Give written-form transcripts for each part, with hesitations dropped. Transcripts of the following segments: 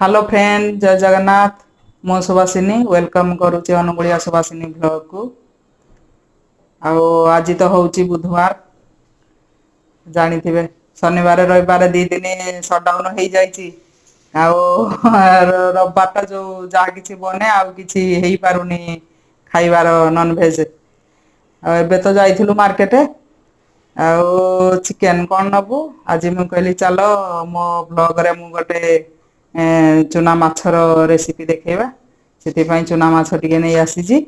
Hello friend, जय जगन्नाथ। मो Subhashini welcome करुच्ची अनुगुलिया Subhashini blog को। आज तो हूँ बुधवार, जानिथिबे शनिवार रविवार दी दिन सटडाउन हो जाइए। रविवार जो जहाँ किसी बने आउ किसी हो पारुनी खाइबार नॉनवेज। एबे तो जाइथिलु मार्केट चिकेन कौन नबु। आज मु कहली चलो मो ब्लॉग रे मु गोटे चुना माछर रेसिपी देखेबा। से चुना माछ टिके नहीं आसी।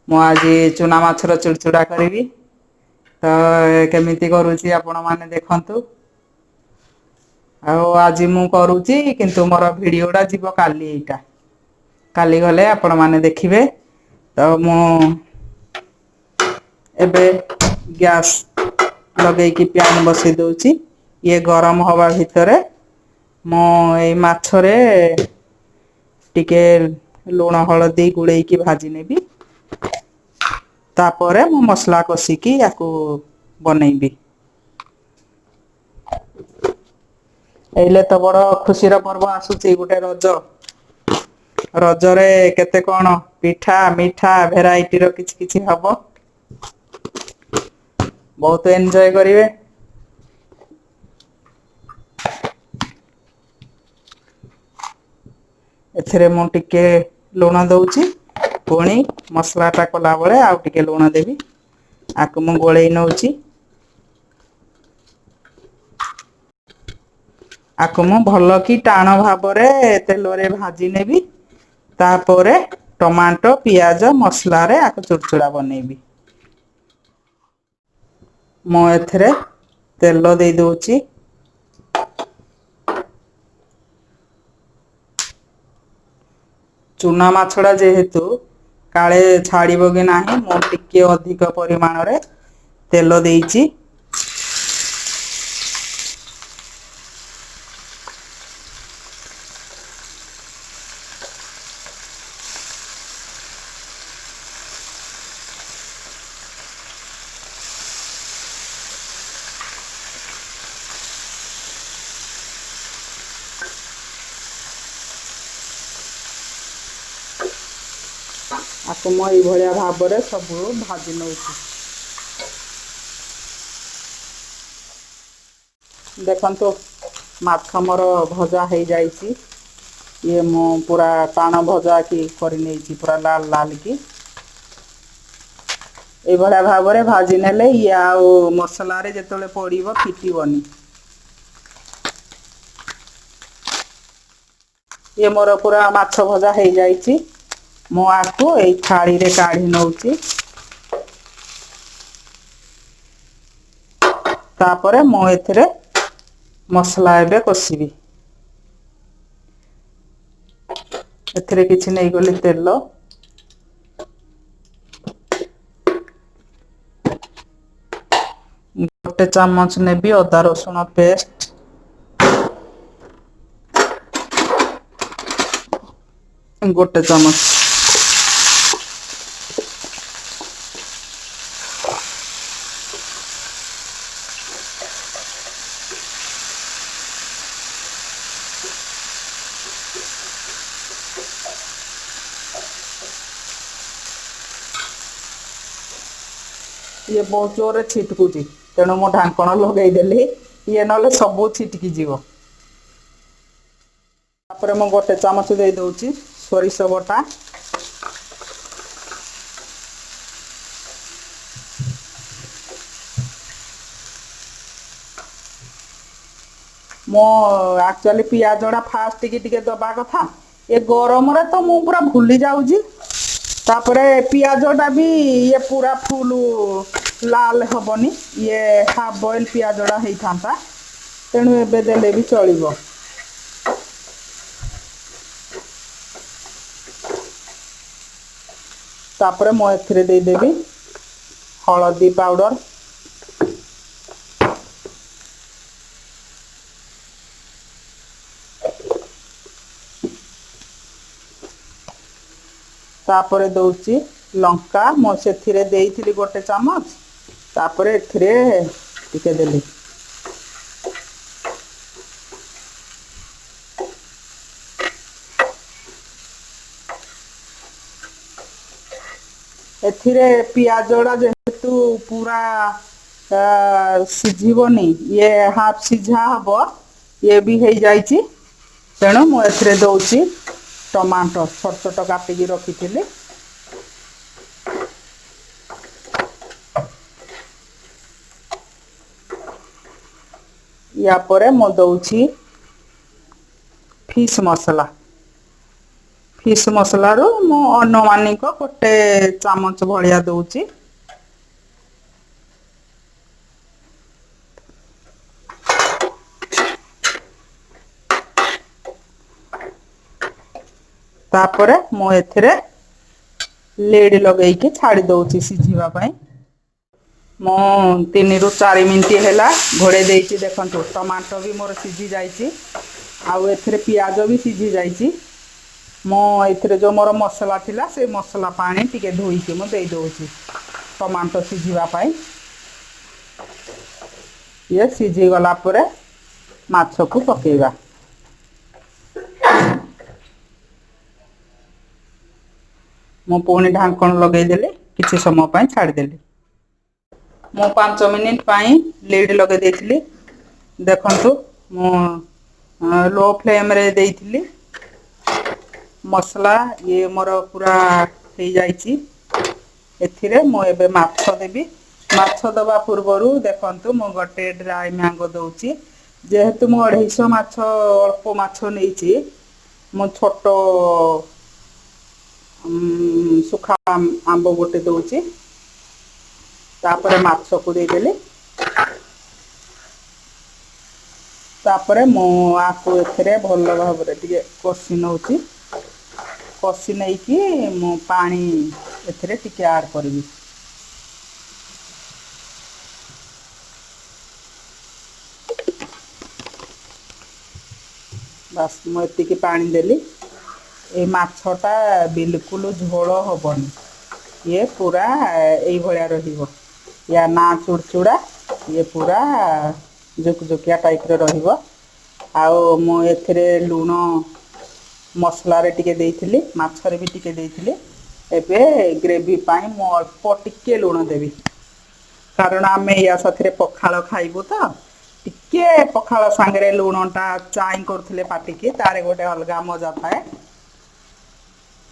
मु आज चुना माछर चुड़चुड़ा करी। तो केमिति करुची आपण माने देखंतु। आज मु करुची किंतु मोर वीडियोटा जीव काली एटा काली गले आपण माने देखिबे। तो मु एबे गैस लगे कि प्यान बसई दउची। ये गरम हवा भितरे मो ए माछरे टिके लुण हलदी गुलेकी भाजी नेबी। तापरे मु मसला कषिकी याकू बनैबी। एइले तो बड़ खुशीर पर्व आसुची गोटे रज। रजरे केते कौन पिठा मिठा भेराइटी रो किछि किछि हबो। बहुत एंजॉय करिवे। एथिरे मु टिके लुण दउची, पुणी मसलाटा कला बेले आउ टिके लुण देबी। आकु मु गोळेई नउची। आकु मु भल की टाण भाबरे तेलरे भाजी नेबी। तापरे टमाटो पियाज मसला रे आकु चुड़चुड़ा बनैबी। मु एथिरे तेल देई दउची। चुना माछड़ा जेहेतु काले छाड़िबो कि नाही मु टिके अधिक परिमाण रे तेल देइची। आकु मो ई भलिया भाबरे सब भाजी नउची। देखंतु माछ मोर भजा हो जाइए। ये मु पूरा टाण भजा की करि नेइची, पूरा लाल लाल की ए भलिया भाबरे भाजी नेले ये आउ मसला रे जेतले पड़िबो फिटिबनी। ये मोर पूरा माछ भजा हो जाइए। मु आकु ए थाली रे काढ़ी नउची। तापरे मु एथिरे मसला एबे कषिबी। एथिरे किछि नै गली तेल, गोटे चामच नेबी अदा रसुण पेस्ट, गोटे चामच ये बहुत जोर छिटकुची तेणु मो ढांकण लगेदेली। ये ना सबू छिटकी जीव। तापर मु गोटे चामच दे दउची सोरिष बटा, मो एक्चुअली पियाजड़ा फास्ट टिके दबा कथा। ये गरम रे तो मु पूरा भूली जाऊजी। तापरे पियाजटा भी ये पूरा फुल लाल हबनी। ये हाफ बॉइल पियाजड़ा होता तेणु एबे देले भी चलिबो। तापरे मो एथिरे दे देबी हळदी पाउडर, तापरे दउची लंका मो सेथिरे देइथिली गोटे चामच। तापरे एथिरे टिके देली। एथिरे पियाजड़ा जेहेतु पूरा सिझिबनी ये हाफ सिझा हब ये भी हो जाइए तेणु मुझे दौची टमाटो छोट छोट काटिकी रखी या परे मु दौची फिश मसला फिश मसला रू मु अनुमानिक गोटे चामच भलिया दौची तापरे मु एथिरे लीड लगेइकी छाड़ी दौची सिझिबा पई मु 3 ରୁ 4 मिनट है घोड़े देती देखो टमाटो भी मोर सिझी जाइए आउ एथिरे पियाज भी सिझी जाइए मो एथिरे जो मोर मसला थिला से मसला पानी टिके धोईकी मु दे दउची टमाटो सिझिबा पाई ये सिझी गला परे माछ को पकेइबा मु पुणी ढांकण लगे देले किछि समय पाई छाड़ी देली मु 5 मिनिट पाई लीड लगे देथिली देखंतु मु लो फ्लेम रे देइथिली मसला ये मोर पूरा हो जाइए एथिरे मु एबे माछ देबी माछ दबा पूर्वरु देखंतु मु गोटे ड्राई मैंगो दउची जेहेतु मु 250 माछ अल्प माछ नेइची मु छोटो सुखा आंब गोटे दउची तापरे माछ को दे देले तापरे मु आको एथिरे भल भाबरे टिके कसी नउची कसी नहीं कि मु पानी एथिरे टिके ऐड करबी बस मु एतिकी पानी देली ए माछटा बिल्कुल झोल हबनी ये पूरा यही भाया रहिबो या ना चुड़चुड़ा ये पूरा जुकजुकिया टाइप रे रहिबो आउ मु एथिरे लूण मसला रे टिके देइथिली माछरे भी टिके देइथिली एबे ग्रेवी पाई मु अल्प टिके लूण देबी कारण आमे या साथरे पखाल खाइबो तो टिके पखाल सांगरे लूणटा चाई करथले पाटी के तारे गोटे अलगा मजा थाए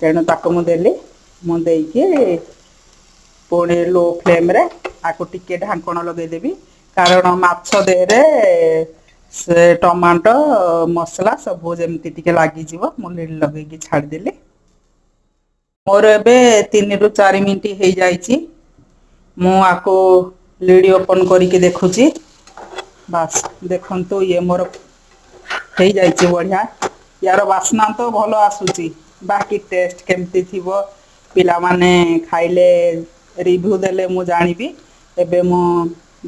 तेणु ताको मु देली मु देइके पुणी लो फ्लेम रे आको टिके ढांकण लगे देबी कारण माछ देहरे से टमाटो मसला सब जमती टिके लागी जीवो मु लीड लगेकी छाड़ी देली मोर एबे 3 ରୁ 4 मिनिट हो जाइए मु आको लीड ओपन करके देखुची बस देखंतु ये मोर हो जाइए बढ़िया यार बास्ना तो भल आसुची बाकी टेस्ट केमती थिबो पिला माने खाइले रिव्यू देले मु जानिबी एबे मु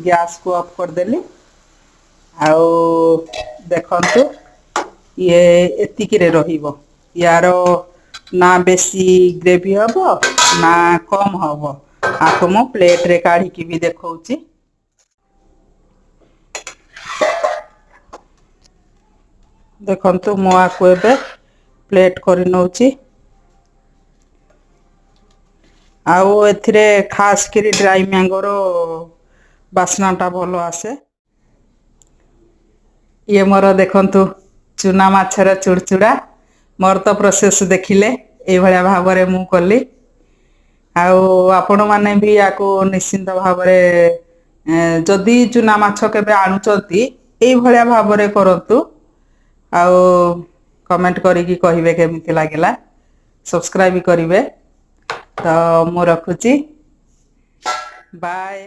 गैस को ऑफ कर देली आउ देखंतु ये एतिकी रे रहिबो यार ना बेसी ग्रेवी हबो ना कम हबो आको मु प्लेट रे काढी की भी देखौची देखंतु मु आको एबे प्लेट करि नउची आउ एथिरे खास करी ड्राई मैंगो रो बास्नाटा भलो आसे ये मोर देखंतु चुना माछर चुड़चुड़ा मोर तो प्रोसेस देखिले ए भलिया भाबरे मु कली आउ आपण माने भी याको निश्चिंत भाबरे जदि चुना माछ केबे आणुचंती ए भलिया भाबरे करंतु आउ कमेंट करिकी कहिबे केमिति लागिला सब्सक्राइब करिवे तो मु रखुची बाय।